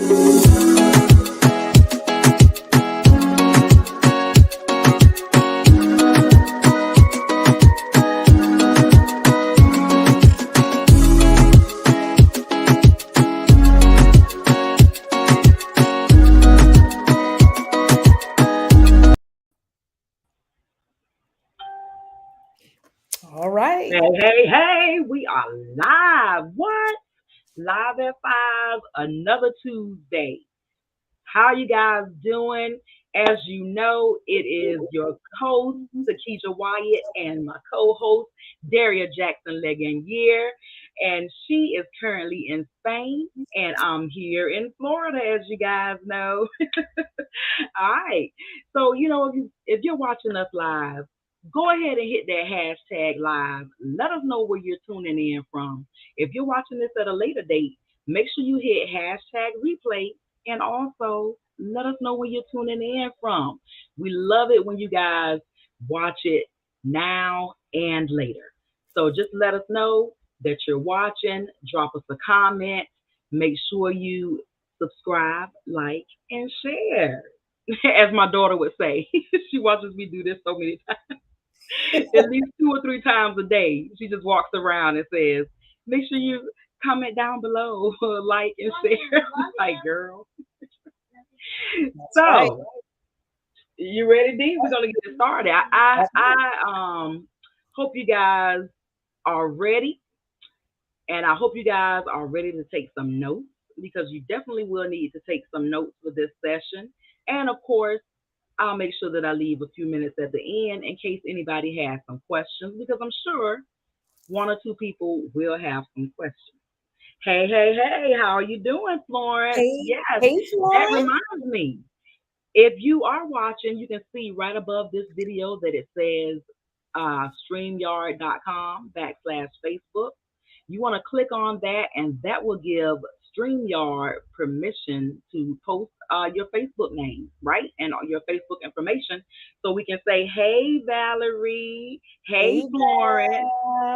All right. Hey, we are live. What? Live at 5, another Tuesday. How you guys doing? As you know, it is your host, Takesha Wyatt, and my co-host, Daria Jackson Leganier. And she is currently in Spain, and I'm here in Florida, as you guys know. All right. So, if you're watching us live, go ahead and hit that hashtag live. Let us know where you're tuning in from. If you're watching this at a later date, make sure you hit hashtag replay and also let us know where you're tuning in from. We love it when you guys watch it now and later. So just let us know that you're watching. Drop us a comment. Make sure you subscribe, like, and share. As my daughter would say, she watches me do this so many times, at least 2 or 3 times a day. She just walks around and says, "Make sure you comment down below, like and share." Like, girl. That's right. So, you ready, D? We're gonna get started. I hope you guys are ready, and I hope you guys are ready to take some notes because you definitely will need to take some notes for this session. And of course, I'll make sure that I leave a few minutes at the end in case anybody has some questions because I'm sure 1 or 2 people will have some questions. Hey, how are you doing, Florence? Hey, Yes, hey, that Florence. reminds me. If you are watching, you can see right above this video that it says StreamYard.com / Facebook. You want to click on that, and that will give StreamYard permission to post your Facebook name, right? And your Facebook information. So we can say, hey, Valerie, hey, Hey, Florence.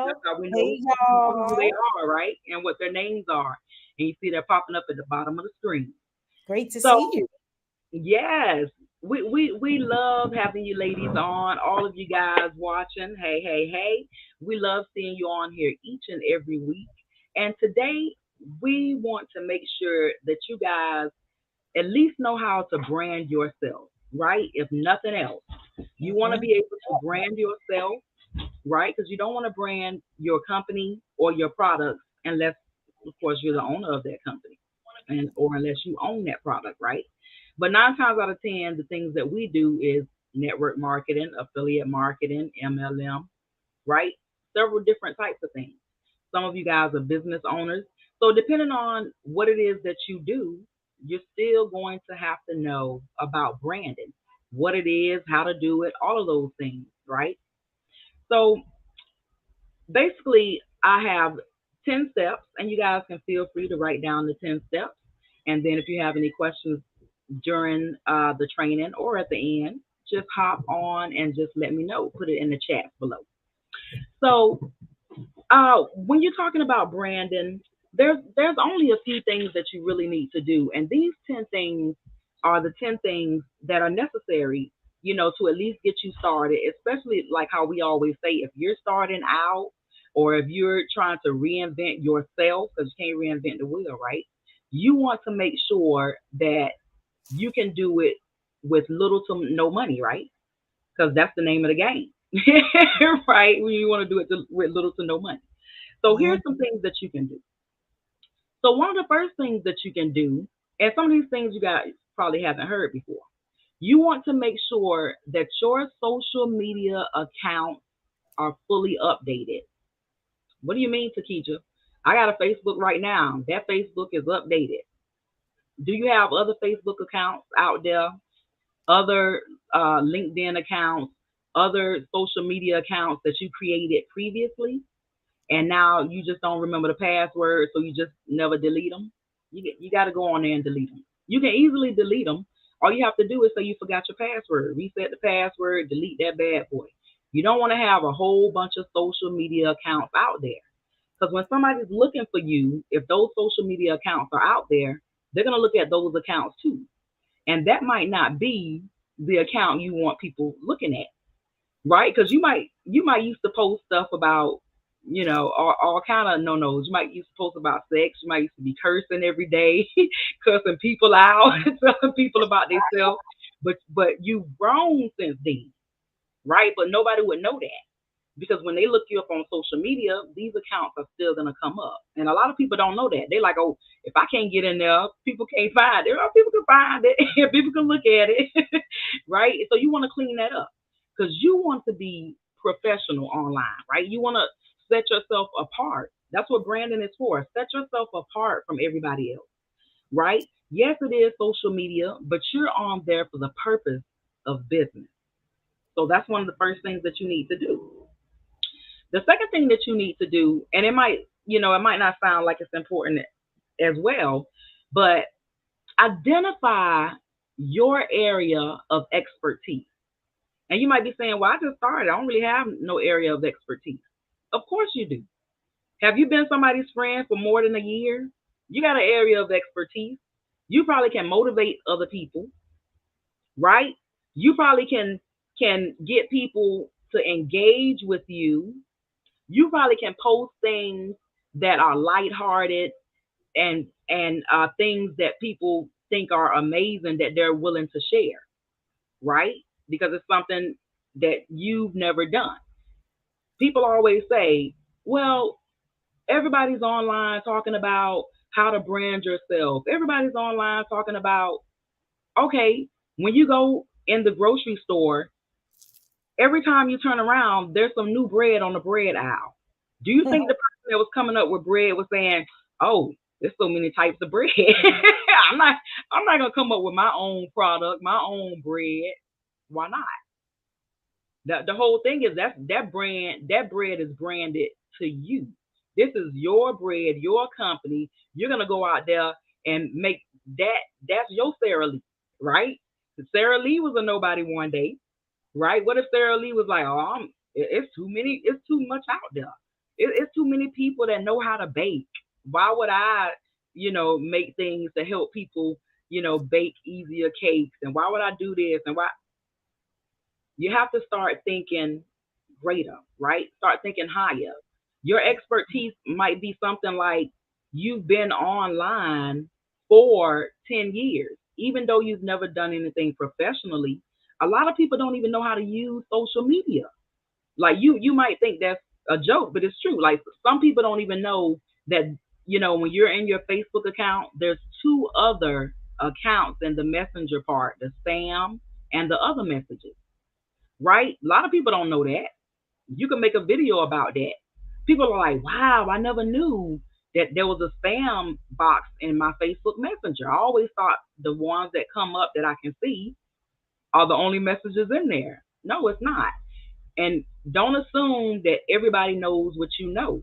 That's Val. how we Hey, know who they y'all. are, right? And what their names are. And you see they're popping up at the bottom of the screen. Great to So see you. yes, we love having you ladies on. All of you guys watching. Hey. We love seeing you on here each and every week. And today we want to make sure that you guys at least know how to brand yourself, right? If nothing else, you want to Hmm. be able to brand yourself, right? Because you don't want to brand your company or your products unless, of course, you're the owner of that company, and or unless you own that product, right? But 9 times out of 10, the things that we do is network marketing, affiliate marketing, MLM, right? Several different types of things. Some of you guys are business owners. So, depending on what it is that you do, you're still going to have to know about branding, what it is, how to do it, all of those things, right? So, basically, I have 10 steps, and you guys can feel free to write down the 10 steps. And then, if you have any questions during the training or at the end, just hop on and just let me know. Put it in the chat below. So, when you're talking about branding, there's only a few things that you really need to do, and these 10 things are the 10 things that are necessary, to at least get you started. Especially like how we always say, if you're starting out or if you're trying to reinvent yourself, because you can't reinvent the wheel, right? You want to make sure that you can do it with little to no money, right? Because that's the name of the game, right? When you want to do it with little to no money. So here's some things that you can do. So one of the first things that you can do, and some of these things you guys probably haven't heard before, you want to make sure that your social media accounts are fully updated. What do you mean, Takija? I got a Facebook right now. That Facebook is updated. Do you have other Facebook accounts out there? Other LinkedIn accounts, other social media accounts that you created previously, and now you just don't remember the password, so you just never delete them. You got to go on there and delete them. You can easily delete them. All you have to do is say you forgot your password, reset the password, delete that bad boy. You don't want to have a whole bunch of social media accounts out there. Because when somebody's looking for you, if those social media accounts are out there, they're going to look at those accounts too. And that might not be the account you want people looking at, right? Because you might used to post stuff about, all kind of no nos. You might used to post about sex. You might used to be cursing every day, cursing people out, telling people about themselves. But you've grown since then, right? But nobody would know that because when they look you up on social media, these accounts are still gonna come up. And a lot of people don't know that. They like, oh, if I can't get in there, people can't find it. Or people can find it. People can look at it, right? So you want to clean that up because you want to be professional online, right? You want to set yourself apart. That's what branding is for. Set yourself apart from everybody else, right? Yes, it is social media, but you're on there for the purpose of business. So that's one of the first things that you need to do. The second thing that you need to do, and it might not sound like it's important as well, but identify your area of expertise. And you might be saying, well, I just started. I don't really have no area of expertise. Of course you do. Have you been somebody's friend for more than a year? You got an area of expertise. You probably can motivate other people, right? You probably can get people to engage with you. You probably can post things that are lighthearted and things that people think are amazing that they're willing to share, right? Because it's something that you've never done. People always say, well, everybody's online talking about how to brand yourself. Everybody's online talking about, okay, when you go in the grocery store, every time you turn around, there's some new bread on the bread aisle. Do you think the person that was coming up with bread was saying, "Oh, there's so many types of bread. I'm not, I'm not gonna come up with my own product, my own bread. Why not?" The whole thing is that bread is branded to you. This is your bread, your company. You're gonna go out there and make that. That's your Sara Lee, right? Sara Lee was a nobody one day, right? What if Sara Lee was like, "Oh, it's too many, it's too much out there. It's too many people that know how to bake. Why would I, make things to help people, bake easier cakes? And why would I do this? And why?" You have to start thinking greater, right? Start thinking higher. Your expertise might be something like you've been online for 10 years, even though you've never done anything professionally. A lot of people don't even know how to use social media. Like you might think that's a joke, but it's true. Like some people don't even know that, when you're in your Facebook account, there's two other accounts in the messenger part, the spam and the other messages, right? A lot of people don't know that. You can make a video about that. People are like, wow, I never knew that there was a spam box in my Facebook Messenger. I always thought the ones that come up that I can see are the only messages in there. No, it's not. And don't assume that everybody knows what you know.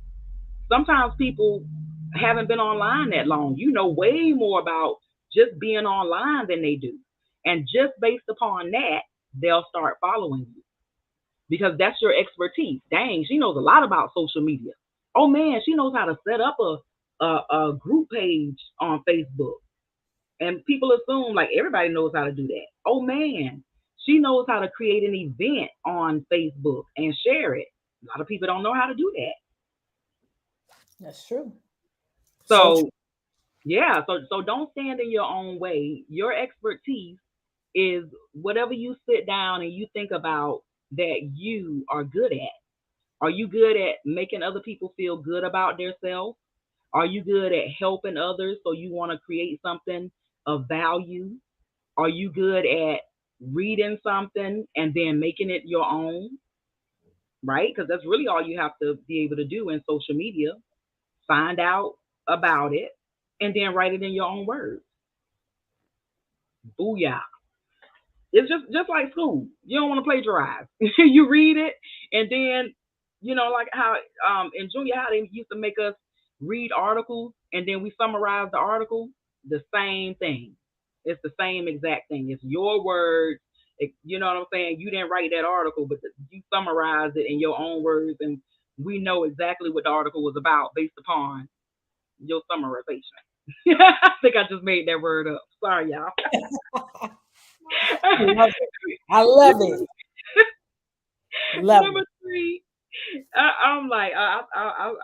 Sometimes people haven't been online that long. You know way more about just being online than they do. And just based upon that, they'll start following you because that's your expertise. Dang, she knows a lot about social media. Oh man, she knows how to set up a group page on Facebook. And people assume like everybody knows how to do that. Oh man, she knows how to create an event on Facebook and share it. A lot of people don't know how to do that. That's true. So true. So yeah, so don't stand in your own way. Your expertise is whatever you sit down and you think about that you are good at. Are you good at making other people feel good about themselves? Are you good at helping others so you want to create something of value? Are you good at reading something and then making it your own, right? Because that's really all you have to be able to do in social media. Find out about it and then write it in your own words. Booyah. It's just like school. You don't want to plagiarize. You read it, and then like how in junior high they used to make us read articles, and then we summarize the article. The same thing. It's the same exact thing. It's your words. You know what I'm saying? You didn't write that article, but you summarized it in your own words, and we know exactly what the article was about based upon your summarization. I think I just made that word up. Sorry, y'all. I love it. I love it. Love Number it. three, I'm like, I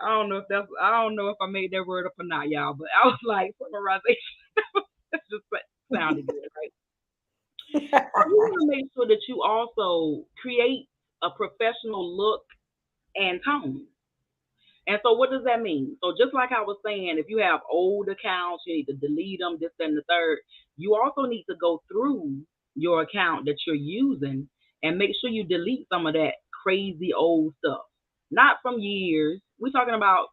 don't know if I don't know if I made that word up or not, y'all. But I was like, summarization. That's just sounded good, right? So you want to make sure that you also create a professional look and tone. And so, what does that mean? So, just like I was saying, if you have old accounts, you need to delete them, this, and the third. You also need to go through your account that you're using and make sure you delete some of that crazy old stuff. Not from years. We're talking about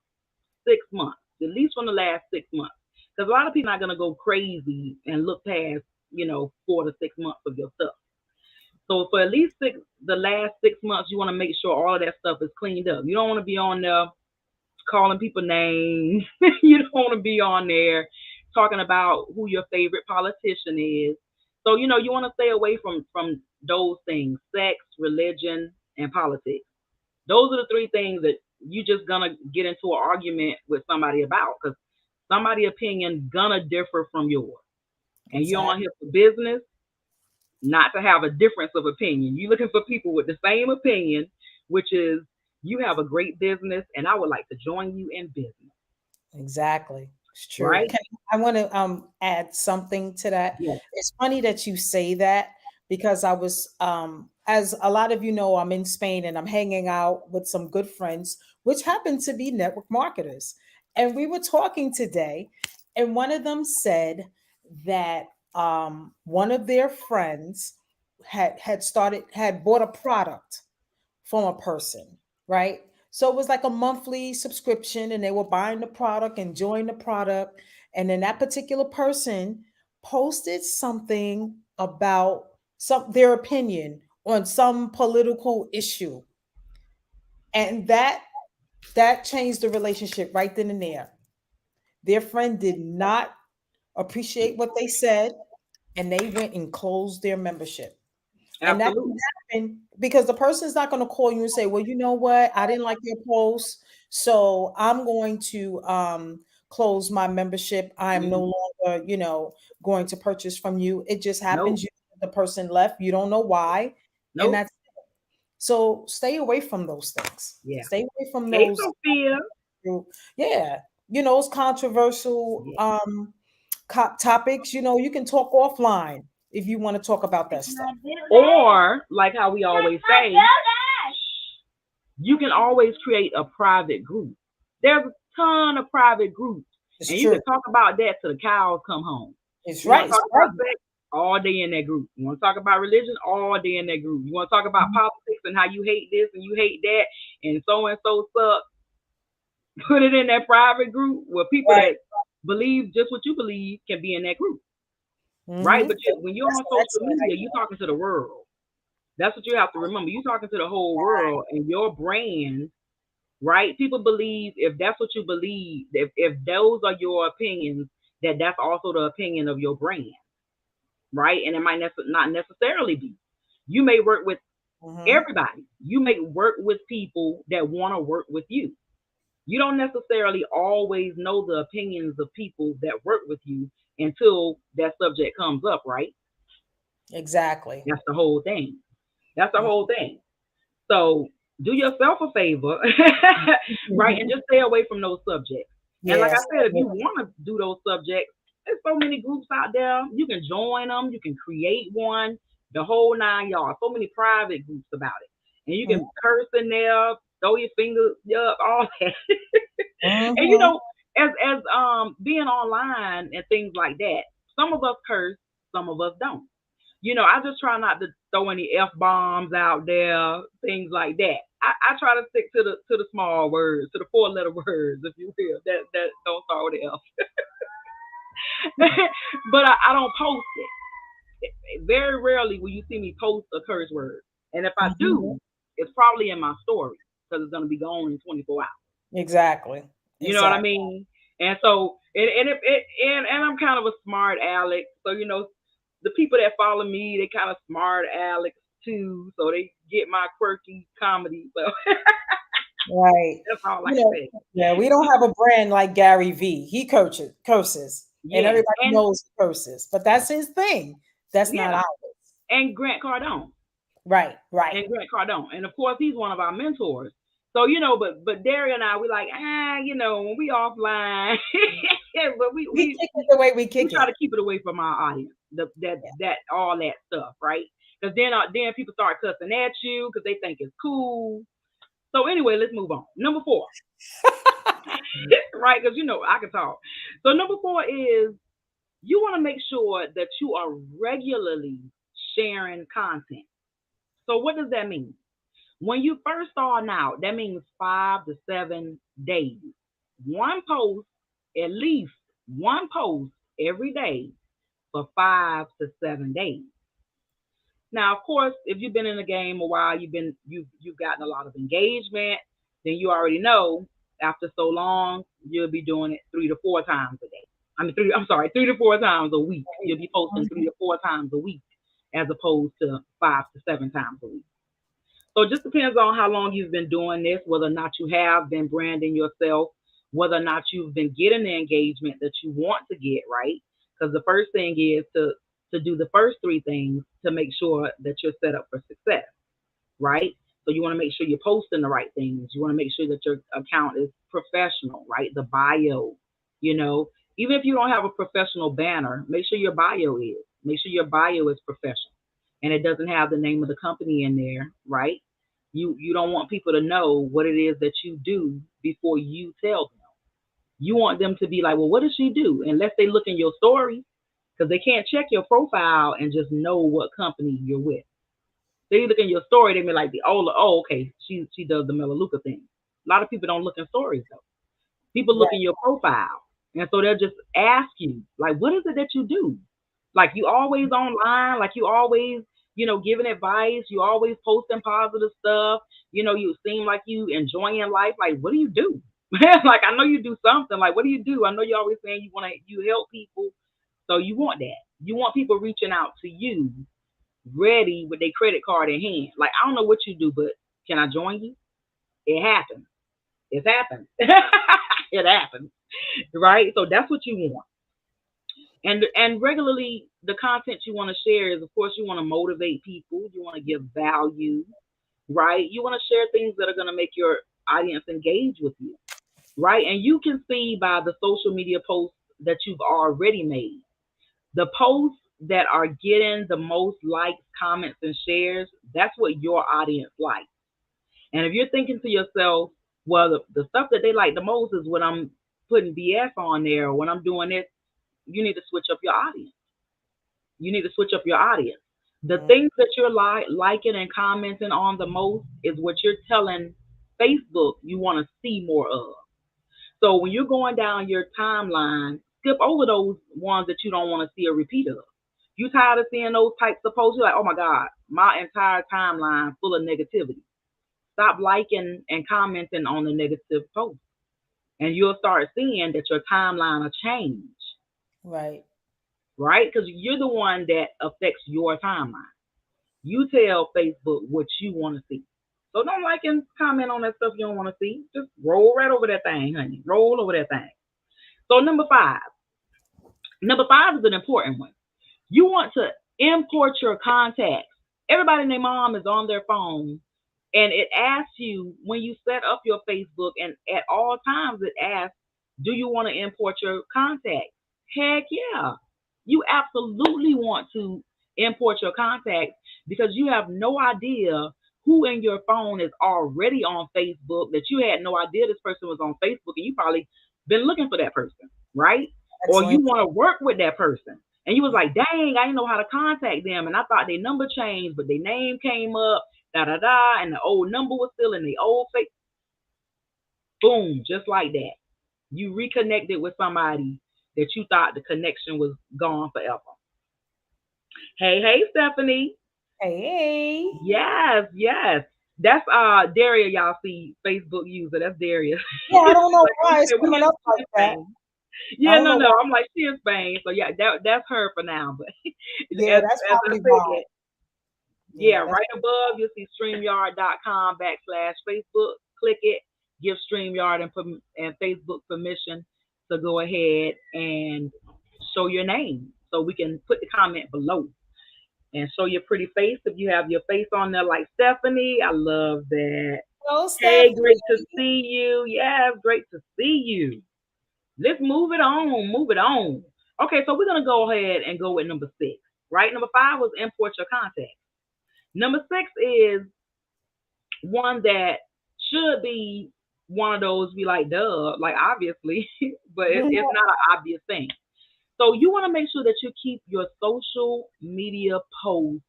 6 months, at least from the last 6 months. Because a lot of people are not going to go crazy and look past, 4 to 6 months of your stuff. So for at least the last 6 months, you want to make sure all of that stuff is cleaned up. You don't want to be on there calling people names. You don't want to be on there talking about who your favorite politician is. So you want to stay away from those things: sex, religion, and politics. Those are the three things that you just gonna get into an argument with somebody about because somebody's opinion gonna differ from yours, and you're on Exactly. here for business, not to have a difference of opinion. You're looking for people with the same opinion, which is you have a great business, and I would like to join you in business, Exactly. It's true. right? I want to add something to that. Yes. It's funny that you say that because I was as a lot of you know, I'm in Spain and I'm hanging out with some good friends, which happen to be network marketers. And we were talking today, and one of them said that one of their friends had bought a product from a person, right? So it was like a monthly subscription, and they were buying the product, enjoying the product. And then that particular person posted something about their opinion on some political issue. And that changed the relationship right then and there. Their friend did not appreciate what they said, and they went and closed their membership. And that can Absolutely. happen because the person's not going to call you and say, "Well, you know what? I didn't like your post, so I'm going to close my membership. I am no Mhm. longer, going to purchase from you." It just Nope. happens. The person left. You don't know why, and Nope. that's so. Stay away from those things. Yeah. Stay away from Ain't those. no fear. Yeah, those controversial Yeah. topics. You can talk offline if you want to talk about that stuff. Or like how we always say, you can always create a private group. There's a ton of private groups, It's and you can true. talk about that till the cows come home. It's You want right. to It's talk right. about sex all day in that group. You want to talk about religion all day in that group. You want to talk about politics and how you hate this and you hate that and so suck. Put it in that private group where people Right. that believe just what you believe can be in that group, right? Mm-hmm. But when you're That's on an social excellent media, idea. you're talking to the world. That's what you have to remember. You're talking to the whole world and your brand, right? People believe if that's what you believe, if those are your opinions, that's also the opinion of your brand, right? And it might not necessarily be. You may work with Mm-hmm. everybody. You may work with people that want to work with you. You don't necessarily always know the opinions of people that work with you until that subject comes up, right? Exactly. That's the whole thing. That's the Mhm. whole thing. So do yourself a favor, right? And just stay away from those subjects. And like I Yes. said, if you want to do those subjects, there's so many groups out there. You can join them. You can create one, the whole nine yards. So many private groups about it. And you can curse in there, throw your fingers up, all that. And Mm-hmm. as being online and things like that, some of us curse, some of us don't. I just try not to throw any f bombs out there, things like that. I try to stick to the small words, to the 4 letter words, if you will, that don't start with F. But I don't post it. Very rarely will you see me post a curse word, and if I Hmm. do, it's probably in my story because it's gonna be gone in 24 hours. Exactly. You know what I Exactly. mean? And so, and I'm kind of a smart aleck. So the people that follow me, they kind of smart aleck too. So they get my quirky comedy. So Right. That's all I You can know, say. yeah, we don't have a brand like Gary V. He curses, and Yes, everybody and knows he curses, but that's his thing. That's not yeah, ours. and Grant Cardone. Right, right. And Grant Cardone. And of course, he's one of our mentors. So, but Daria and I, we like, when we offline, but We kick it the way we we kick try it. to keep it away from our audience, Yeah. that all that stuff, right? Because then people start cussing at you because they think it's cool. So anyway, let's move on. Number 4, right? Because I can talk. So number 4 is you want to make sure that you are regularly sharing content. So what does that mean? When you first start out, that means 5 to 7 days. One post, at least one post every day for 5 to 7 days. Now, of course, if you've been in the game a while, you've gotten a lot of engagement, then you already know after so long you'll be doing it 3 to 4 times a day. I mean, 3 to 4 times a week. You'll be posting three Mhm. to four times a week as opposed to 5 to 7 times a week. So it just depends on how long you've been doing this, whether or not you have been branding yourself, whether or not you've been getting the engagement that you want to get, right? Because the first thing is to do the first 3 things to make sure that you're set up for success, right? So you want to make sure you're posting the right things. You want to make sure that your account is professional, right? The bio, you know, even if you don't have a professional banner, make sure your bio is. Make sure your bio is professional and it doesn't have the name of the company in there, right? You don't want people to know what it is that you do before you tell them. You want them to be like, well, what does she do? Unless they look in your story, because they can't check your profile and just know what company you're with. They look in your story, they may like, oh, okay, she does the Melaleuca thing. A lot of people don't look in stories though. People look in Right. your profile, and so they'll just ask you, like, what is it that you do? Like you always online, like you always, giving advice, you always posting positive stuff. You seem like you enjoying life. Like, what do you do? Like, I know you do something. Like, what do you do? I know you're always saying you help people, so you want that. You want people reaching out to you, ready with their credit card in hand. Like, I don't know what you do, but can I join you? It happens. It happens. It happens, right? So that's what you want. And regularly, the content you want to share is, of course, you want to motivate people. You want to give value, right? You want to share things that are going to make your audience engage with you, right? And you can see by the social media posts that you've already made, the posts that are getting the most likes, comments, and shares. That's what your audience likes. And if you're thinking to yourself, well, the stuff that they like the most is when I'm putting BS on there or when I'm doing this, you need to switch up your audience. You need to switch up your audience. The Mhm. things that you're liking and commenting on the most is what you're telling Facebook you want to see more of. So when you're going down your timeline, skip over those ones that you don't want to see a repeat of. You tired of seeing those types of posts? You're like, oh my God, my entire timeline full of negativity. Stop liking and commenting on the negative posts. And you'll start seeing that your timeline will change, Right. right? Because you're the one that affects your timeline. You tell Facebook what you want to see. So don't like and comment on that stuff you don't want to see. Just roll right over that thing, honey. Roll over that thing. So number 5. Number 5 is an important one. You want to import your contacts. Everybody and their mom is on their phone, and it asks you when you set up your Facebook, and at all times it asks, do you want to import your contacts? Heck yeah. You absolutely want to import your contacts because you have no idea who in your phone is already on Facebook that you had no idea this person was on Facebook and you probably been looking for that person, right? Or you Excellent. want to work with that person. And you was like, dang, I didn't know how to contact them. And I thought their number changed, but their name came up, da da da, and the old number was still in the old face. Boom, just like that. You reconnected with somebody that you thought the connection was gone forever. Hey, hey, Stephanie. Hey. Yes, yes. That's Daria, y'all see Facebook user. That's Daria. Yeah, I don't know Like we why it's said, coming up she like in that. Spain. I Yeah, don't no, know no. why. I'm like, she in Spain. So yeah, that's her for now. But Yeah, as that's as I probably why. said, yeah, Yeah, that's right above you'll see StreamYard.com/Facebook. Click it. give StreamYard and Facebook permission to go ahead and show your name, so we can put the comment below and show your pretty face. If you have your face on there like Stephanie, I love that. Hello, Hey, great to Stephanie. see you. Yeah, great to see you. Let's move it on. Move it on. Okay, so we're gonna go ahead and go with number 6. Right? Number 5 was import your contact. Number 6 is one that should be one of those be like, duh, like obviously, but it's not an obvious thing. So you want to make sure that you keep your social media posts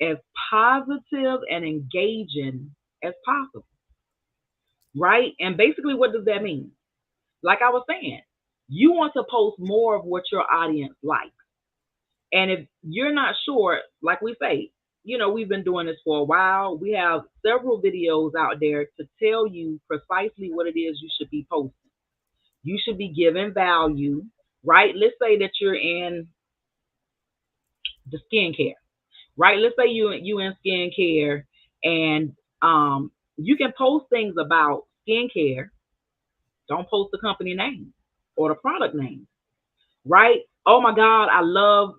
as positive and engaging as possible, right? And basically, what does that mean? Like I was saying, you want to post more of what your audience likes. And if you're not sure, like we say, we've been doing this for a while. We have several videos out there to tell you precisely what it is you should be posting. You should be giving value, right? Let's say that you're in the skincare, right? Let's say you in skincare, and you can post things about skincare. Don't post the company name or the product name, right? Oh my God, I love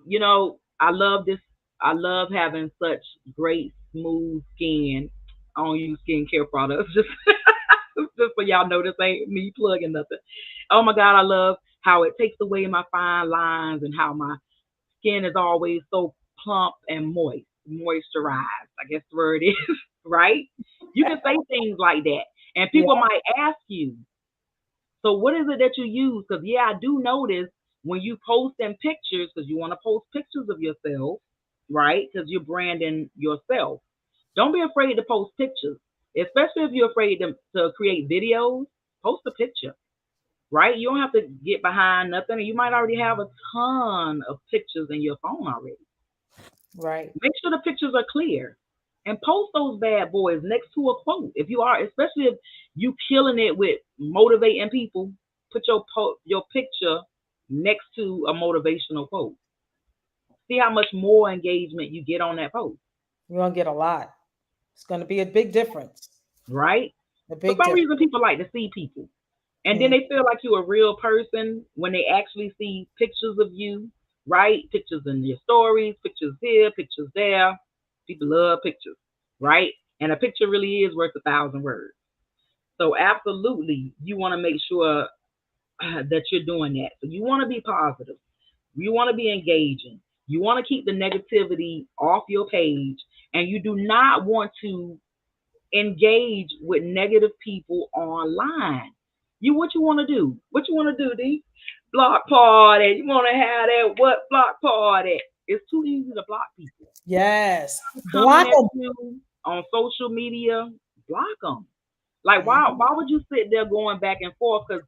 this. I love having such great smooth skin. I don't use skincare products, just so y'all know this ain't me plugging nothing. Oh my God, I love how it takes away my fine lines and how my skin is always so plump and moisturized. I guess the word is right. You can say things like that, and Yeah, people might ask you, so what is it that you use? Because yeah, I do notice when you post in pictures, because you want to post pictures of yourself, right? Because you're branding yourself. Don't be afraid to post pictures, especially if you're afraid to create videos. Post a picture, right? You don't have to get behind nothing, and you might already have a ton of pictures in your phone already. right. Make sure the pictures are clear and post those bad boys next to a quote. If you are, especially if you killing it with motivating people, put your picture next to a motivational quote. See how much more engagement you get on that post, You're gonna get a lot. It's gonna be a big difference. right? A For big some difference. reason, people like to see people, and then Mm. they feel like you're a real person when they actually see pictures of you, right? Pictures in your stories, pictures here, pictures there. People love pictures, right? And a picture really is worth 1,000 words. So absolutely, you want to make sure that you're doing that. So you want to be positive. You want to be engaging. You want to keep the negativity off your page, and you do not want to engage with negative people online. What you want to do? What you want to do, D? Block party. You want to have that what block party? It's too easy to block people. Yes. Coming Block at them. you on social media, block them. Like why would you sit there going back and forth? Because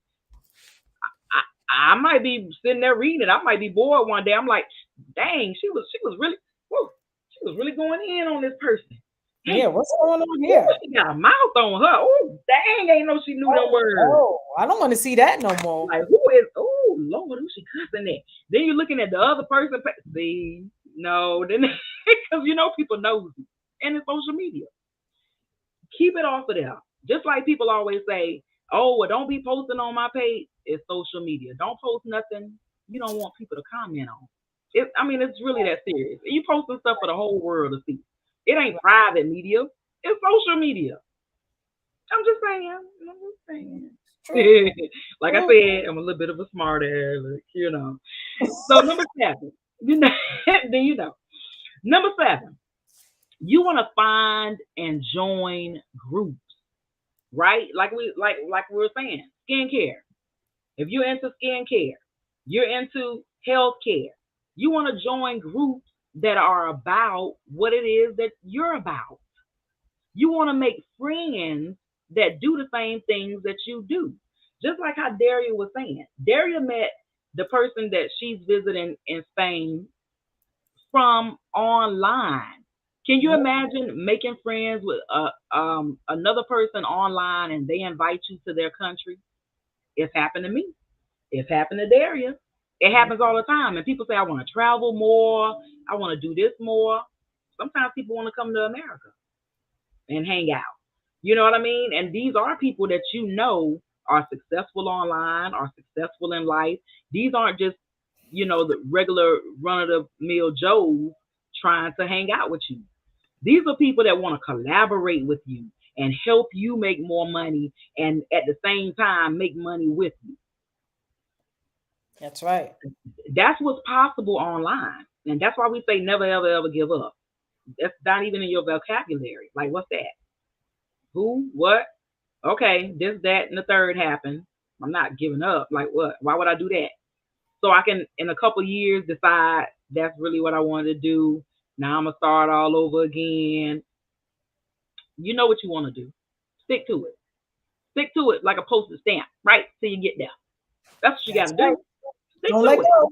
I might be sitting there reading it. I might be bored one day. I'm like, dang, she was really, whew, she was really going in on this person. Yeah, Hey, what's going on ooh, here? she got a mouth on her. Oh, dang, ain't know she knew them Oh, words. oh, I don't want to see that no more. Like, who is, oh, Lord, who she cussing at? Then you're looking at the other person. See, no, then, because people know you. And it's social media. Keep it off of there. Just like people always say, oh, well, don't be posting on my page. It's social media. Don't post nothing you don't want people to comment on. It's really that serious. You posting stuff for the whole world to see. It ain't private media. It's social media. I'm just saying. I'm just saying. True. Like I True. said, I'm a little bit of a smart ass. So number 7, you know, then number 7, you want to find and join groups, right? Like we were saying, skincare. If you're into skincare, you're into healthcare. You want to join groups that are about what it is that you're about. You want to make friends that do the same things that you do. Just like how Daria was saying. Daria met the person that she's visiting in Spain from online. Can you Yeah. imagine making friends with another person online and they invite you to their country? It's happened to me. It's happened to Daria. It happens all the time. And people say, I want to travel more. I want to do this more. Sometimes people want to come to America and hang out. You know what I mean? And these are people that you know are successful online, are successful in life. These aren't just, the regular run of the mill Joes trying to hang out with you. These are people that want to collaborate with you and help you make more money and at the same time make money with you. That's right. That's what's possible online. And that's why we say never, ever, ever give up. That's not even in your vocabulary. Like, what's that? Who? What? Okay, this, that, and the third happened. I'm not giving up. Like, what? Why would I do that? So I can, in a couple years, decide that's really what I wanted to do. Now I'm going to start all over again. You know what you want to do. Stick to it. Stick to it like a postage stamp, right? Till you get there. That's what you got That's to right. do. Stick Don't to let it. go.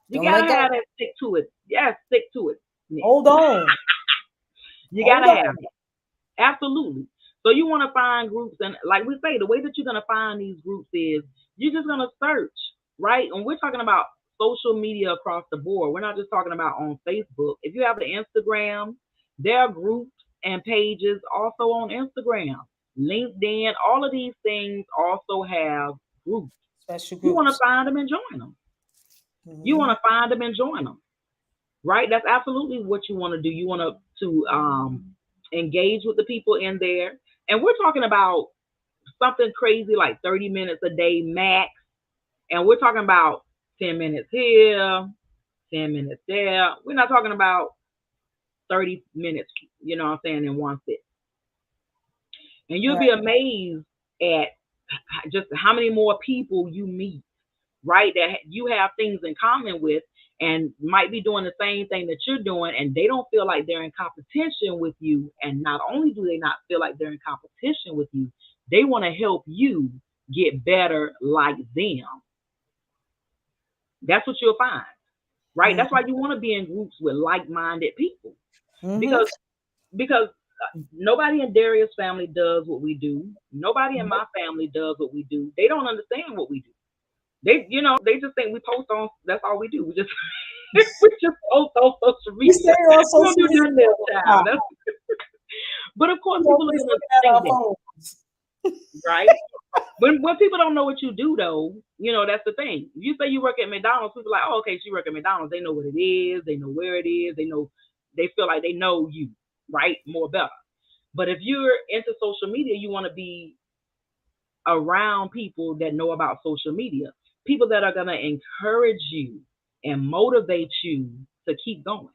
You Don't got let to have go. that stick to it. Yes, stick to it. Hold on. You got Hold to on. have it. Absolutely. So you want to find groups, and like we say, the way that you're going to find these groups is you're just going to search, right? And we're talking about social media across the board. We're not just talking about on Facebook. If you have an Instagram, there are groups and pages also on Instagram. LinkedIn, all of these things also have groups. Special You want to groups. find them and join them. You want Mhm. to find them and join them, right? That's absolutely what you want to do. You want to engage with the people in there, and we're talking about something crazy like 30 minutes a day max, and we're talking about 10 minutes here, 10 minutes there. We're not talking about 30 minutes, you know what I'm saying, in one sit. And you'll be Right. amazed at just how many more people you meet, right? That you have things in common with and might be doing the same thing that you're doing, and they don't feel like they're in competition with you. And not only do they not feel like they're in competition with you, they want to help you get better like them. That's what you'll find, right? That's why Mhm. you want to be in groups with like-minded people, Mhm. because nobody in Darius' family does what we do. Nobody in Nope. my family does what we do. They don't understand what we do. They just think we post on. That's all we do. We just we just post on social We stay media. on We don't social do media nothing else, all the child. time. But of course, We people are always gonna looking at think our that, phones. right? When people don't know what you do, though, that's the thing. If you say you work at McDonald's, people are like, oh, okay, she work at McDonald's. They know what it is. They know where it is. They feel like they know you, right? More better. But if you're into social media, you want to be around people that know about social media, people that are going to encourage you and motivate you to keep going.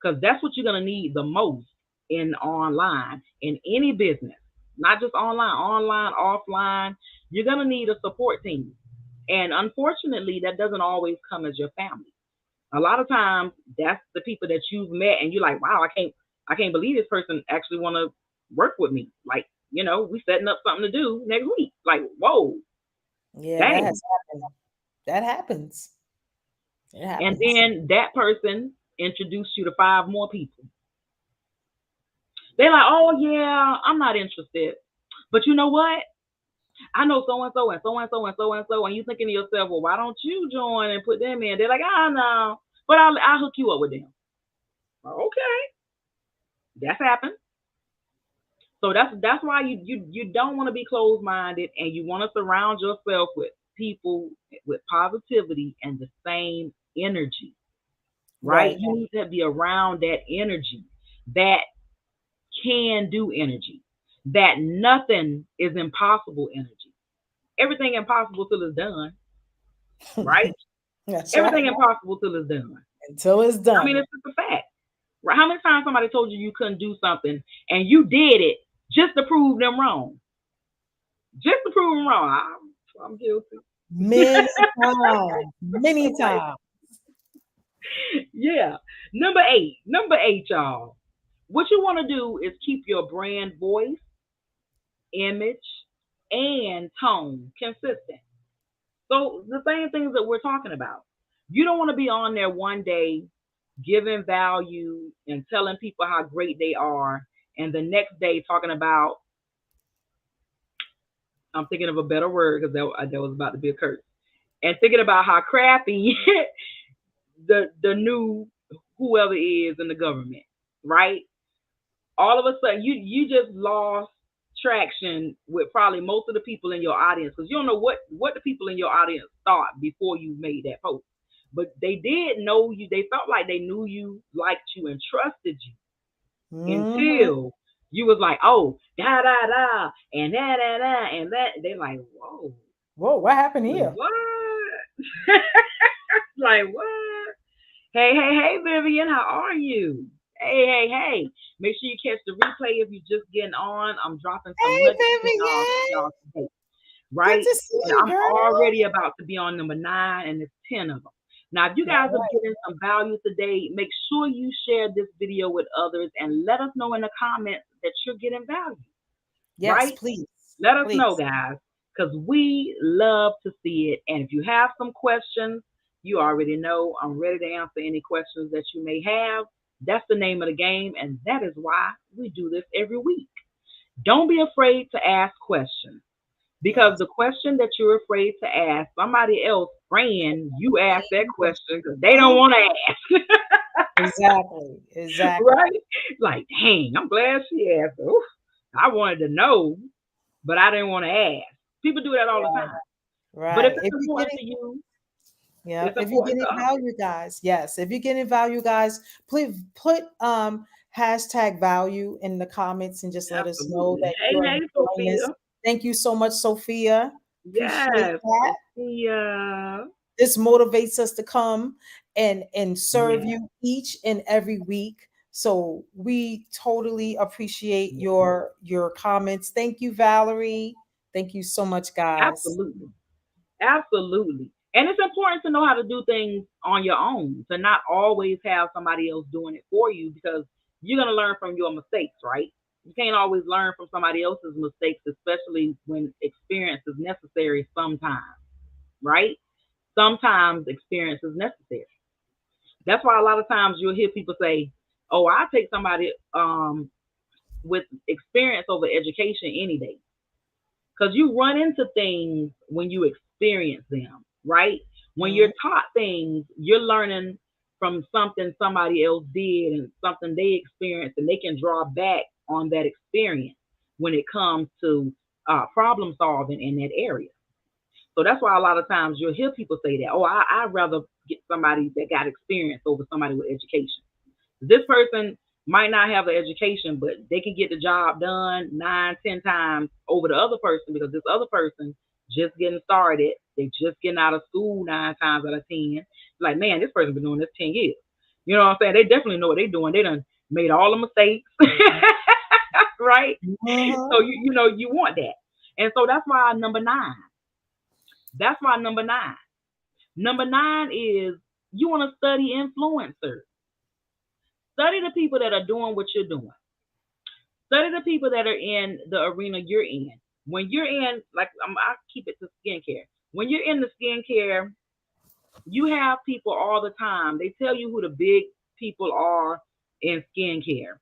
Because that's what you're going to need the most in online, in any business, not just online, offline. You're going to need a support team. And unfortunately, that doesn't always come as your family. A lot of times, that's the people that you've met, and you're like, wow, I can't believe this person actually want to work with me. Like, we setting up something to do next week. Like, whoa, Yeah, that dang. has happened. That happens. It And happens. then that person introduced you to five more people. They're like, oh yeah, I'm not interested. But you know what? I know so and so and so and so and so and so, and you thinking to yourself, well, why don't you join and put them in? They're like, ah, no, but I'll hook you up with them. Okay, that's happened. So that's why you don't want to be closed minded, and you want to surround yourself with people with positivity and the same energy, right? Right. You need to be around that energy, that can do energy, that nothing is impossible energy. Everything impossible till it's done, right? That's right. Everything impossible till it's done. Until it's I mean, done. it's just a fact. Right? How many times somebody told you couldn't do something and you did it just to prove them wrong? Just to prove them wrong. I'm guilty. Many times. Many Like, times. yeah. Number eight, y'all. What you want to do is keep your brand voice, image, and tone consistent. So the same things that we're talking about. You don't want to be on there one day giving value and telling people how great they are, and the next day talking about, I'm thinking of a better word because that was about to be a curse, and thinking about how crappy the new whoever is in the government, right? All of a sudden, you just lost. traction with probably most of the people in your audience, because you don't know what the people in your audience thought before you made that post. But they did know you. They felt like they knew you, liked you, and trusted you Mhm. until you was like, oh, da da da, and da da da, and that. They like, whoa, Whoa, what happened here? what? Like what? Hey, hey, hey, Vivian, how are you? Hey, hey, hey. Make sure you catch the replay if you're just getting on. I'm dropping some Hey, nuggets for y'all, Vivian. today, Good right? to see And you, I'm girl. already about to be on number 9, and it's 10 of them. Now, if you guys All are right. getting some value today, make sure you share this video with others and let us know in the comments that you're getting value, Yes, right? please. Let us know, Please. guys, because we love to see it. And if you have some questions, you already know I'm ready to answer any questions that you may have. That's the name of the game, and that is why we do this every week. Don't be afraid to ask questions, because Yes. the question that you're afraid to ask, somebody else, friend, you ask that Same question question. because they don't want to ask. Exactly. Exactly. Right? Like, dang, I'm glad she asked. Oof, I wanted to know, but I didn't want to ask. People do that all the Right. time. But if Right. it's If you're important getting to you, Yeah, it's if you're important getting to us. value, guys, yes. If you're getting value, guys, please put hashtag value in the comments and just let us know Absolutely. that Hey, you're hey, enjoying this. Sophia. Thank you so much, Sophia. Appreciate Yes, that. Sophia. This motivates us to come and serve Yeah. you each and every week. So we totally appreciate Yeah. your comments. Thank you, Valerie. Thank you so much, guys. Absolutely. Absolutely. And it's important to know how to do things on your own, to not always have somebody else doing it for you, because you're going to learn from your mistakes, right? You can't always learn from somebody else's mistakes, especially when experience is necessary sometimes, right? Sometimes experience is necessary. That's why a lot of times you'll hear people say, oh, I take somebody with experience over education any day. Because you run into things when you experience them, right? When you're Mhm. taught things, you're learning from something somebody else did and something they experienced, and they can draw back on that experience when it comes to problem solving in that area. So that's why a lot of times you'll hear people say that, oh, I'd rather get somebody that got experience over somebody with education. This person might not have an education, but they can get the job done 9, 10 times over the other person, because this other person just getting started. They just getting out of school 9 times out of 10. Like, man, this person been doing this 10 years. You know what I'm saying? They definitely know what they're doing. They done made all the mistakes, right? So Mhm. you want that, and so that's why number 9. That's why number 9. Number 9 is you want to study influencers. Study the people that are doing what you're doing. Study the people that are in the arena you're in. When you're in, like, I keep it to skincare. When you're in the skincare, you have people all the time. They tell you who the big people are in skincare,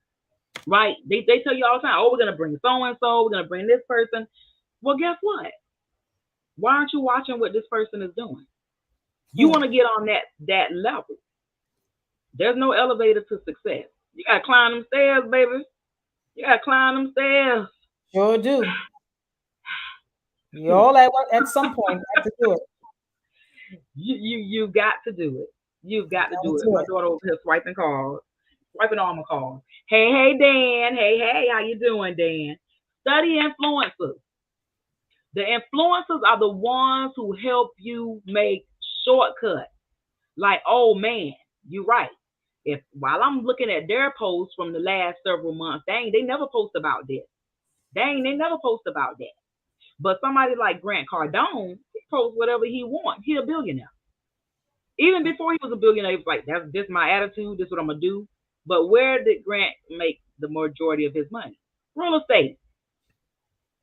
right? They tell you all the time, oh, we're going to bring so and so, we're going to bring this person. Well, guess what? Why aren't you watching what this person is doing? You Hmm. want to get on that level. There's no elevator to success. You got to climb them stairs, baby. You got to climb them stairs. Sure do. You all at some point have to do it. You got to do it. You've got to Gotta do it. do My it. daughter over here swiping calls, swiping all my calls. Hey, hey, Dan. Hey, hey, how you doing, Dan? Study influencers. The influencers are the ones who help you make shortcuts. Like, oh man, you're right. If while I'm looking at their posts from the last several months, dang, they never post about this. Dang, they never post about that. But somebody like Grant Cardone, he posts whatever he wants. He a billionaire. Even before he was a billionaire, he was like, "That's this my attitude. This is what I'm gonna do." But where did Grant make the majority of his money? Real estate,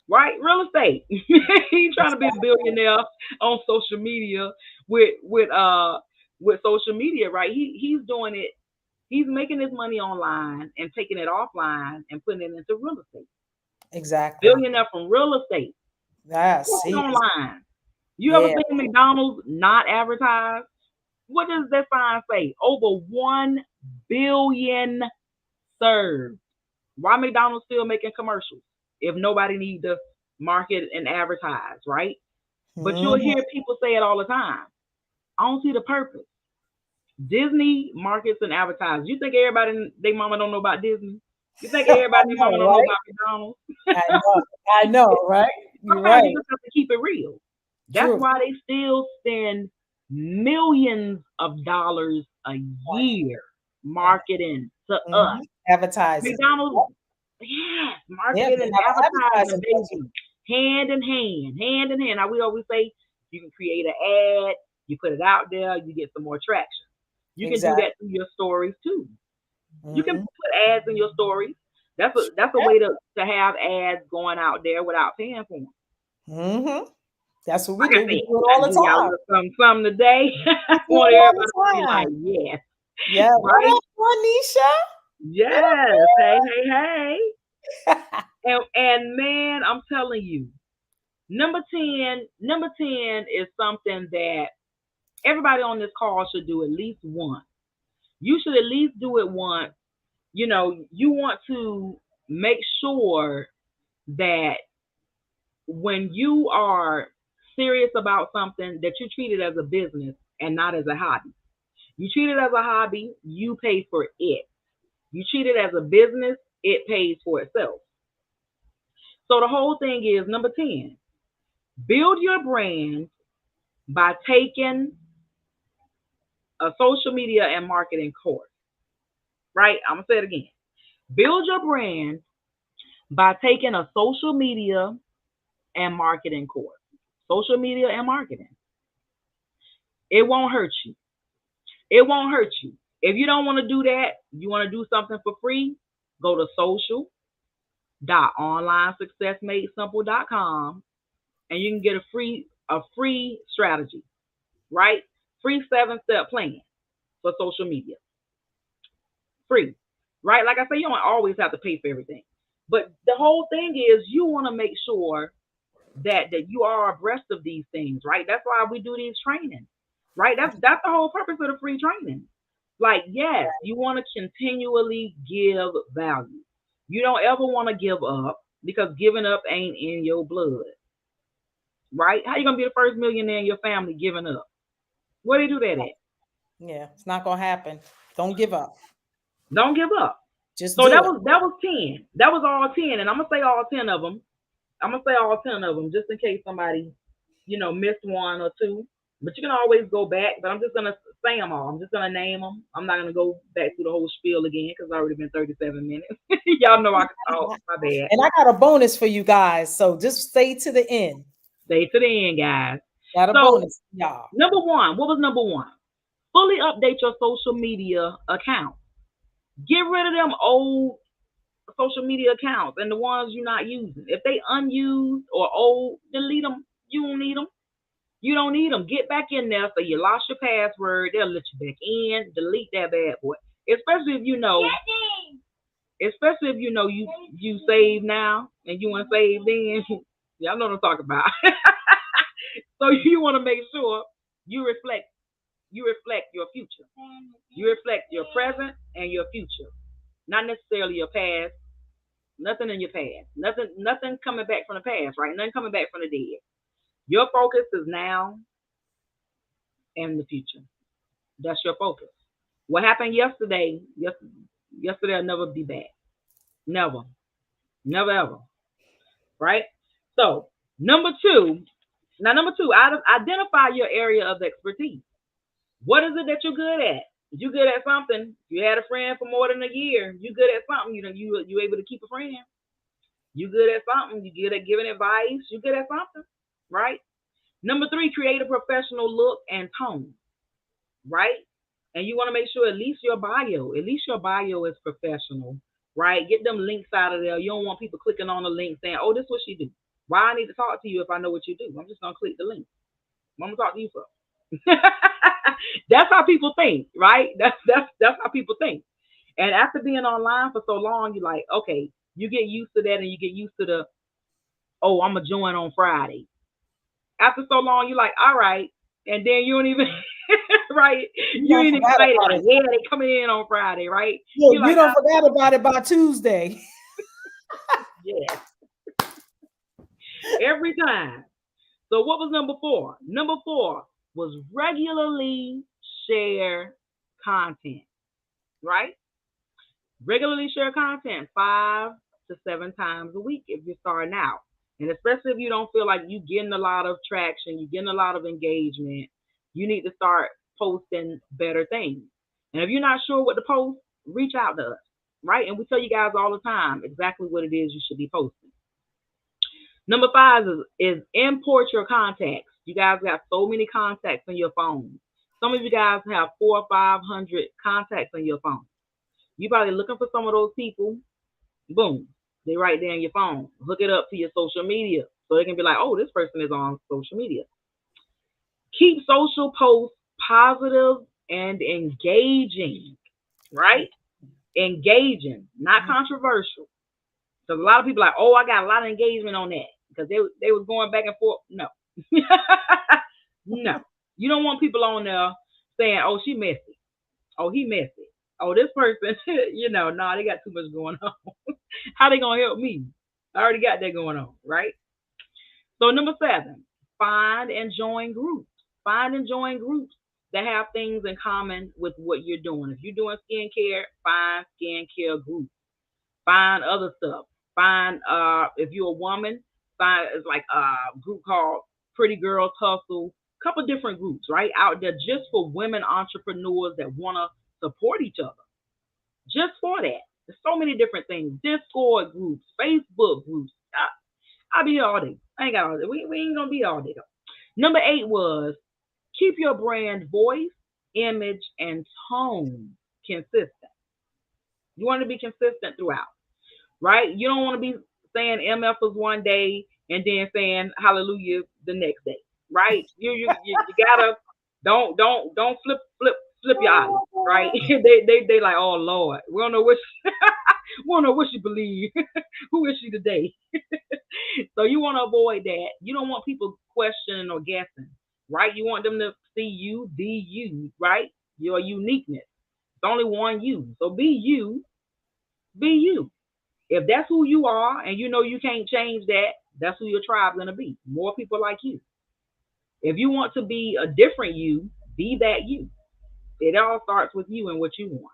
right? Real estate. He trying to be a Exactly. billionaire on social media with social media, right? He's doing it. He's making his money online and taking it offline and putting it into real estate. Exactly. Billionaire from real estate. Yes. Post He's online. You ever yeah. seen McDonald's not advertise? What does that sign say? Over 1 billion served. Why McDonald's still making commercials? if nobody needs to market and advertise, right? But you'll Mhm. hear people say it all the time. I don't see the purpose. Disney markets and advertises. You think everybody they mama don't know about Disney? You think I everybody mama know, don't know right? about McDonald's? I know. I know, right? You're Sometimes you right. just have to keep it real. That's True. why they still spend millions of dollars a year And marketing to us. mhm. Advertising. Yep. McDonald's, yes, Yeah, marketing they and have an advertisement, advertising budget. baby, hand in hand, hand in hand. Now we always say you can create an ad, you put it out there, you get some more traction. You can do Exactly. that through your stories too. You can Mhm. put ads in your stories. That's a Yep. way to have ads going out there without paying for them. Mhm. That's what we Like I do. We said, do it I all the give y'all a time. little something today. I We do want it all everybody to the be like, time. yes, Yeah. What right? up, Monisha? What Yes. Hey, hey, hey. up? And man, I'm telling you, number 10 is something that everybody on this call should do at least once. You should at least do it once. You want to make sure that when you are serious about something that you treat it as a business and not as a hobby. You treat it as a hobby, you pay for it. You treat it as a business, it pays for itself. So the whole thing is number 10, build your brand by taking a social media and marketing course. Right? I'm going to say it again. Build your brand by taking a social media and marketing course. Social media and marketing. It won't hurt you. It won't hurt you. If you don't want to do that, you want to do something for free, go to social.onlinesuccessmadesimple.com and you can get a free strategy, right? Free 7-step plan for social media. Free. Right? Like I say, you don't always have to pay for everything. But the whole thing is you want to make sure that you are abreast of these things, right? That's why we do these trainings. Right? That's the whole purpose of the free training. Like, yes, you want to continually give value. You don't ever want to give up because giving up ain't in your blood. Right? How you gonna be the first millionaire in your family giving up? Where they do that at? Yeah, it's not gonna happen. Don't give up. Don't give up. Just So do that it. was that was 10. That was all 10, and I'm gonna say all 10 of them. I'm gonna say all 10 of them just in case somebody, missed one or two. But you can always go back. But I'm just gonna say them all. I'm just gonna name them. I'm not gonna go back through the whole spiel again because it's already been 37 minutes. Y'all know I can talk. My bad. And I got a bonus for you guys, so just stay to the end. Stay to the end, guys. Got a So bonus, y'all. number one, what was number one? Fully update your social media account. Get rid of them old social media accounts and the ones you're not using. If they unused or old, delete them. You don't need them. You don't need them. Get back in there. So you lost your password. They'll let you back in. Delete that bad boy. Especially if you know. Especially if you know you save now and you want to save then. Y'all know what I'm talking about. So you want to make sure you reflect. You reflect your future. You reflect your present and your future. Not necessarily your past. Nothing in your past. Nothing coming back from the past, right? Nothing coming back from the dead. Your focus is now and the future. That's your focus. What happened yesterday, yesterday will never be back. Never. Never ever. Right? So, number two, identify your area of expertise. What is it that you're good at? If you're good at something, you had a friend for more than a year, you good at something, you able to keep a friend. You good at something, you good at giving advice, you good at something, right? Number 3, create a professional look and tone, right? And you want to make sure at least your bio is professional, right? Get them links out of there. You don't want people clicking on the link saying, "Oh, this is what she do." Why I need to talk to you if I know what you do? I'm just gonna click the link. I'm gonna talk to you for. That's how people think, right? That's how people think. And after being online for so long, you're like, okay, you get used to that, and you get used to the, oh, I'm gonna join on Friday. After so long, you're like, all right, and then you don't even right, You you don't ain't forget excited about like, it. yeah, they coming in on Friday, right? Look, You're you like, don't forget about it by Tuesday. yeah. Every time. So what was number 4? Number 4 was regularly share content, right? Regularly share content 5 to 7 times a week if you're starting out. And especially if you don't feel like you're getting a lot of traction, you're getting a lot of engagement, you need to start posting better things. And if you're not sure what to post, reach out to us, right? And we tell you guys all the time exactly what it is you should be posting. Number 5 is import your contacts. You guys got so many contacts on your phone. Some of you guys have 400 or 500 contacts on your phone. You probably looking for some of those people. Boom, they right there in your phone. Hook it up to your social media so they can be like, oh, this person is on social media. Keep social posts positive and engaging, right? Engaging, not controversial. Because a lot of people are like, oh, I got a lot of engagement on that because they was going back and forth. No, no, you don't want people on there saying, oh, she messy, oh, he messy, oh, this person, nah, they got too much going on. How they gonna help me? I already got that going on, right? So number 7, find and join groups. Find and join groups that have things in common with what you're doing. If you're doing skincare, find skincare groups. Find other stuff. Find if you're a woman, find it's like a group called Pretty Girls Hustle. Couple different groups, right? Out there just for women entrepreneurs that wanna support each other. Just for that. There's so many different things. Discord groups, Facebook groups. I'll be here all day. I ain't got all day. We ain't gonna be all day though. Number 8 was keep your brand voice, image, and tone consistent. You want to be consistent throughout, right? You don't want to be saying MFers one day and then saying hallelujah the next day, right? You gotta don't flip your eyes, right? they like, oh Lord, we don't know what we don't know what she believe. Who is she today? So you want to avoid that. You don't want people questioning or guessing, right? You want them to see you, be you, right? Your uniqueness. It's only one you. So be you, be you. If that's who you are and you know you can't change that, that's who your tribe's gonna be. More people like you. If you want to be a different you, be that you. It all starts with you and what you want.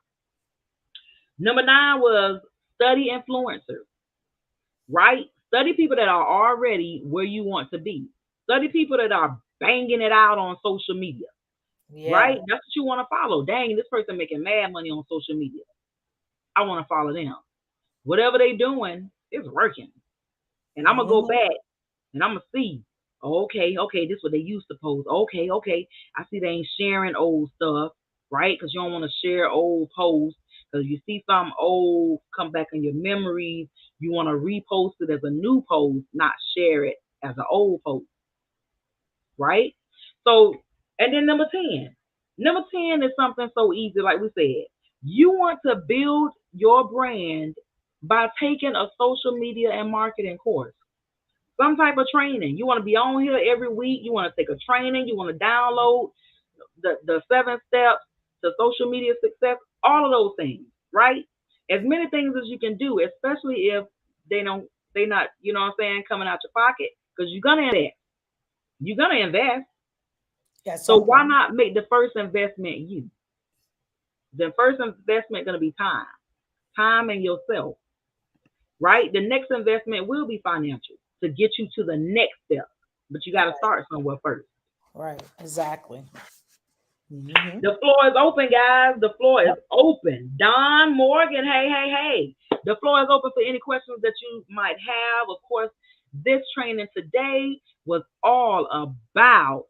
Number 9 was study influencers, right? Study people that are already where you want to be. Study people that are banging it out on social media, right? Yeah. That's what you want to follow. Dang, this person making mad money on social media. I want to follow them. Whatever they doing is working. And I'm going to go Mhm. back and I'm going to see. Oh, okay, this is what they used to post. Okay. I see they ain't sharing old stuff, right? Because you don't want to share old posts. Because you see some old come back in your memories, you want to repost it as a new post, not share it as an old post, right? So, and then number 10. Number 10 is something so easy, like we said. You want to build your brand by taking a social media and marketing course, some type of training. You want to be on here every week. You want to take a training. You want to download the 7 steps to social media success. All of those things, right? As many things as you can do, especially if they not, what I'm saying, coming out your pocket, because you're gonna invest. You're gonna invest. At So some why point. not make the first investment you? The first investment gonna be time, time and yourself, right? The next investment will be financial to get you to the next step, but you got to start somewhere first. Right. Exactly. Hmm. The floor is open, guys. The floor is open. Don Morgan, hey. The floor is open for any questions that you might have. Of course, this training today was all about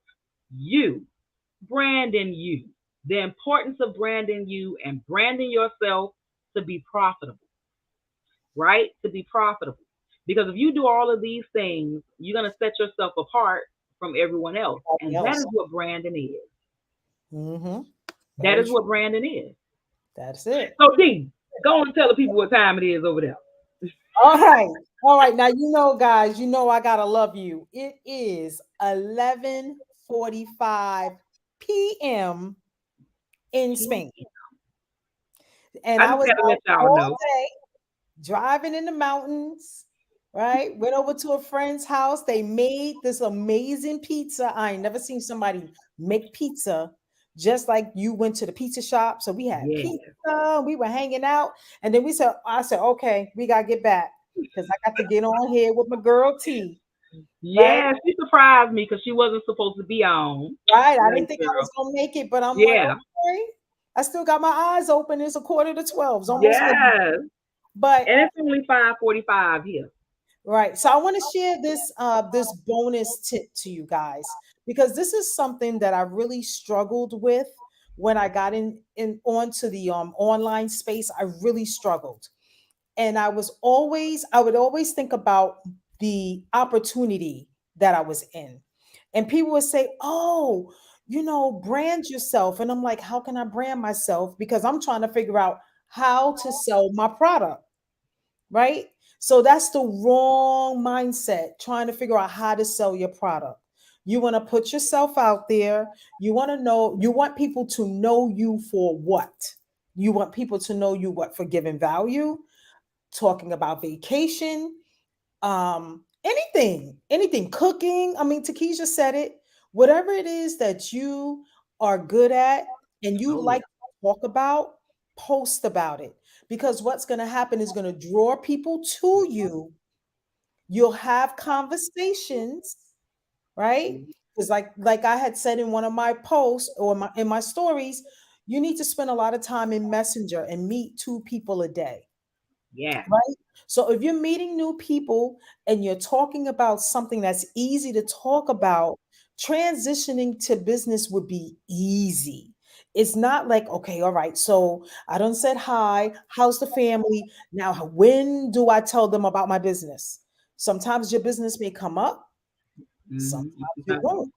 you, branding you, the importance of branding you and branding yourself to be profitable, right? To be profitable. Because if you do all of these things, you're going to set yourself apart from everyone else. Everybody And that else. is what branding is. Hmm. That Very is true. what branding is. That's it. So, D, go and tell the people what time it is over there. All right. All right. Now, guys, I gotta love you. It is 11:45 p.m. in Spain. And I I just was got to let out y'all all know. day driving in the mountains, right? Went over to a friend's house. They made this amazing pizza. I ain't never seen somebody make pizza just like you went to the pizza shop. So we had Yeah. pizza, we were hanging out, and then I said, okay, we gotta get back because I got to get on here with my girl T, right? Yeah, she surprised me because she wasn't supposed to be on. Right. I Like, didn't think I girl. was gonna make it, but I'm like, Yeah. okay. I still got my eyes open. It's a quarter to 12. It's almost midnight. Yes. But And it's only 5:45 here. right. So I want to share this bonus tip to you guys because this is something that I really struggled with when I got in onto the online space. I really struggled. And I would always think about the opportunity that I was in. And people would say, "Oh, brand yourself." And I'm like, "How can I brand myself?" Because I'm trying to figure out how to sell my product, right? So that's the wrong mindset, trying to figure out how to sell your product. You want to put yourself out there. You want people to know you for what? You want people to know you what for giving value, talking about vacation, anything, cooking. I mean, Takesha said it. Whatever it is that you are good at and you Oh yeah. like to talk about, post about it. Because what's going to happen is going to draw people to you. You'll have conversations, right? Mhm. Because like I had said in one of my posts or in my stories, you need to spend a lot of time in Messenger and meet 2 people a day, Yeah. right? So if you're meeting new people and you're talking about something that's easy to talk about, transitioning to business would be easy. It's not like, okay, all right, so I done said hi, how's the family? Now, when do I tell them about my business? Sometimes your business may come up, sometimes it won't,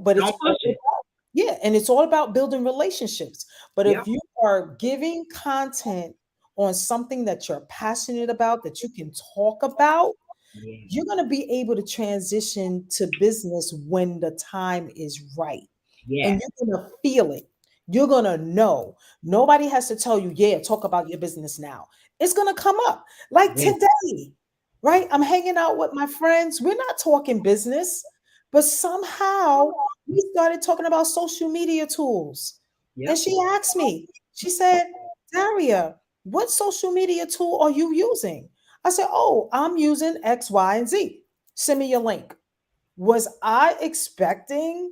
but it's Don't push it. yeah, and it's all about building relationships. But Yep. if you are giving content on something that you're passionate about, that you can talk about, Yeah. you're going to be able to transition to business when the time is right. And Yes. you're going to feel it. You're going to know. Nobody has to tell you, yeah, talk about your business now. It's going to come up like Yeah. today, right? I'm hanging out with my friends. We're not talking business, but somehow we started talking about social media tools. And Yep. she asked me, she said, Daria, what social media tool are you using? I said, oh, I'm using X, Y, and Z. Send me your link. Was I expecting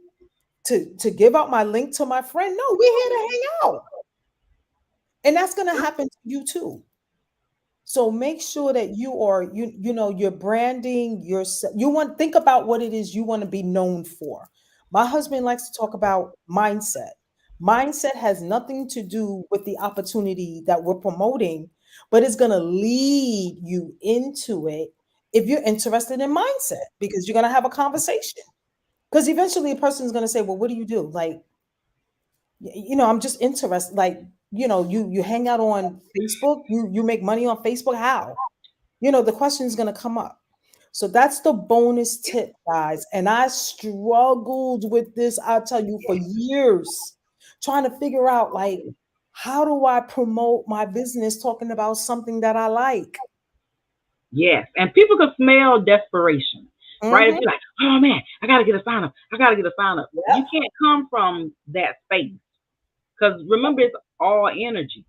to give out my link to my friend? No, we're here to hang out. And that's going to happen to you too. So make sure that you're branding yourself. Think about what it is you want to be known for. My husband likes to talk about mindset. Mindset has nothing to do with the opportunity that we're promoting, but it's going to lead you into it if you're interested in mindset because you're going to have a conversation. Because eventually a person is going to say, "Well, what do you do?" Like, I'm just interested. Like, you hang out on Facebook, you make money on Facebook. How? The question is going to come up. So that's the bonus tip, guys. And I struggled with this, I'll tell you, for years, trying to figure out, like, how do I promote my business talking about something that I like? Yes. And people can smell desperation, right? If Hmm. you're like, oh man, I gotta get a sign up. I gotta get a sign up. You Yep. can't come from that space. Because remember, it's all energy.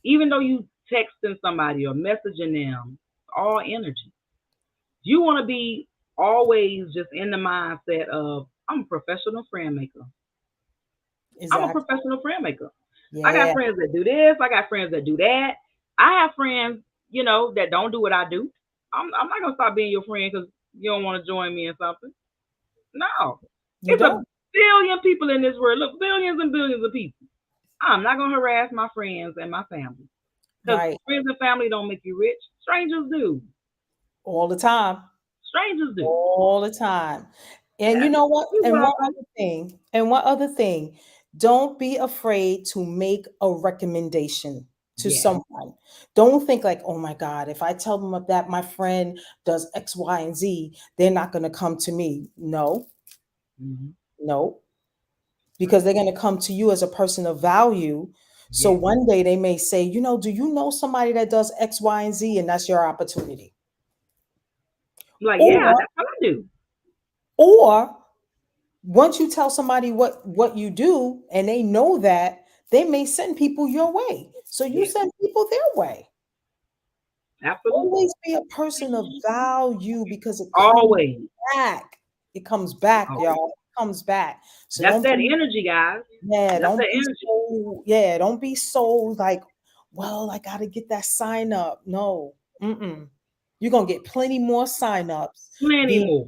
Even though you texting somebody or messaging them, all energy. You want to be always just in the mindset of I'm a professional friend maker. I'm a Exactly. professional friend maker. I got Yeah. friends that do this. I got friends that do that. I have friends, that don't do what I do. I'm not gonna stop being your friend because you don't want to join me in something. No, You it's a don't. billion people in this world. Look, billions and billions of people. I'm not gonna harass my friends and my family because Right. friends and family don't make you rich. Strangers do. All the time. Strangers do. All the time. And you Yeah. know what? You're welcome. And one other thing, don't be afraid to make a recommendation to Yeah. someone. Don't think like, oh my God, if I tell them that my friend does X, Y, and Z, they're not going to come to me. No, Hmm. no, because they're going to come to you as a person of value. So Yeah. one day they may say, do you know somebody that does X, Y, and Z? And that's your opportunity. Like, Or, yeah, that's what I do. or once you tell somebody what you do and they know that, they may send people your way. So you Yeah, send people their way. absolutely. Always be a person of value because it comes Always. back. It comes back, Always. y'all. It comes back. So That's don't that be, energy, guys. yeah, That's don't the be energy. so, yeah, don't be so like, well, I gotta get that sign up. No, you're gonna get plenty more sign ups. Plenty Being, more.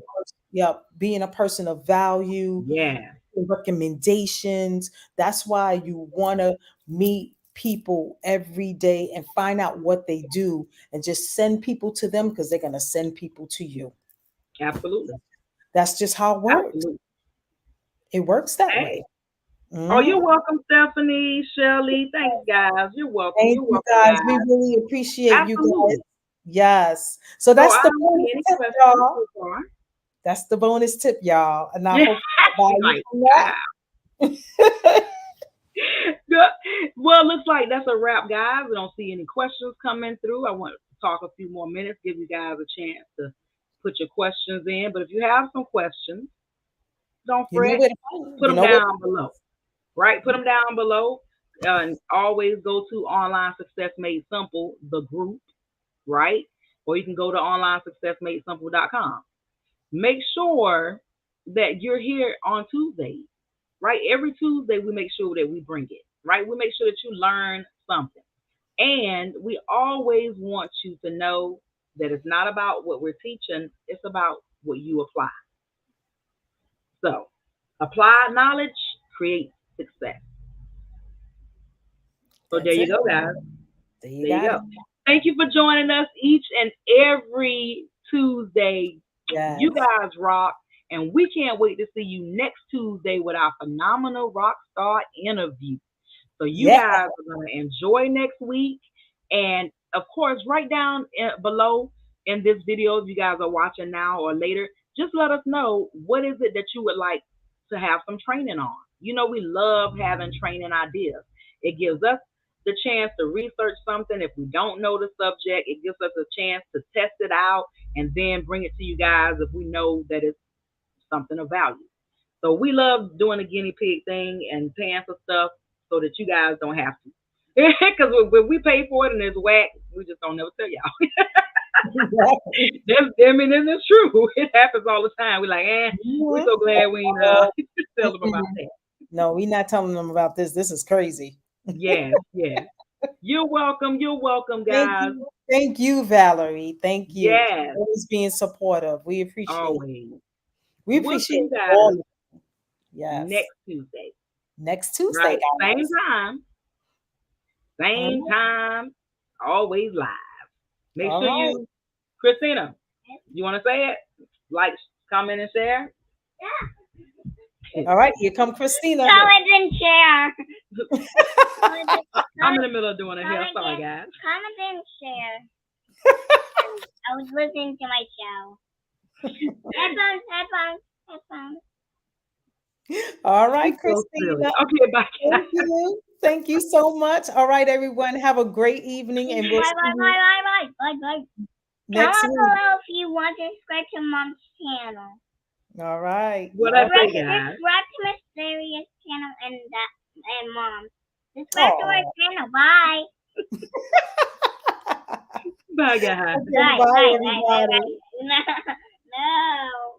yep, being a person of value, Yeah, recommendations. That's why you want to meet people every day and find out what they do and just send people to them because they're going to send people to you. absolutely. That's just how it works. Absolutely. It works that Hey. way. Oh, you're Mhm. welcome, Stephanie, Shelly. Thanks, guys. You're welcome. Thank You're you welcome, guys. guys. We really appreciate you guys. Absolutely. Yes. So So that's I the don't bonus see any tip, questions y'all. so far. That's the bonus tip, y'all. And I Yeah, hope you she's get value like, from that. good. Well, it looks like that's a wrap, guys. We don't see any questions coming through. I want to talk a few more minutes, give you guys a chance to put your questions in. But if you have some questions, don't You know fret. where to find, Put you them know what? down below. Right? Put them down below. And always go to Online Success Made Simple, the group, right? Or you can go to onlinesuccessmadesimple.com. Make sure that you're here on Tuesdays, right? Every Tuesday, we make sure that we bring it, right? We make sure that you learn something. And we always want you to know that it's not about what we're teaching, it's about what you apply. So, applied knowledge creates success. So, there That's you it. go, guys. There you There you got go. it. Thank you for joining us each and every Tuesday. You Yes. guys rock. And we can't wait to see you next Tuesday with our phenomenal rock star interview. So you Yeah. guys are going to enjoy next week. And of course, right down below in this video, if you guys are watching now or later, just let us know what is it that you would like to have some training on. You know, we love having training ideas. It gives us the chance to research something. If we don't know the subject, it gives us a chance to test it out and then bring it to you guys if we know that it's something of value. So we love doing the guinea pig thing and paying for stuff so that you guys don't have to. Because when we pay for it and it's whack, we just don't never tell y'all. I mean, it's true. It happens all the time. We're like, we're so glad we ain't tell them about that. No, we're not telling them about this. This is crazy. Yes, yes. You're welcome. You're welcome, guys. Thank you, Valerie. Thank you. Yes. Always being supportive. We appreciate Always. it. We We'll see appreciate you guys all of it. Yes. next Tuesday. Next Tuesday, Right? guys. Same time. Same time. Always live. Make All sure right. you, Christina, you want to say it? Like, comment, and share? All right. Here come Christina. Comment and share. I'm in the middle of doing it here. Sorry, guys. Comment and share. I was listening to my show. Headphones. All right, So silly. Christina. Okay, bye. Thank you. Thank you so much. All right, everyone. Have a great evening, and we'll see you Bye. next Comment week. below if you want to subscribe to Mom's channel. All right. What I say, Subscribe guys? to Mysterious channel and Mom. Subscribe to our channel. Bye. Bye, guys. Okay, bye, everybody. No.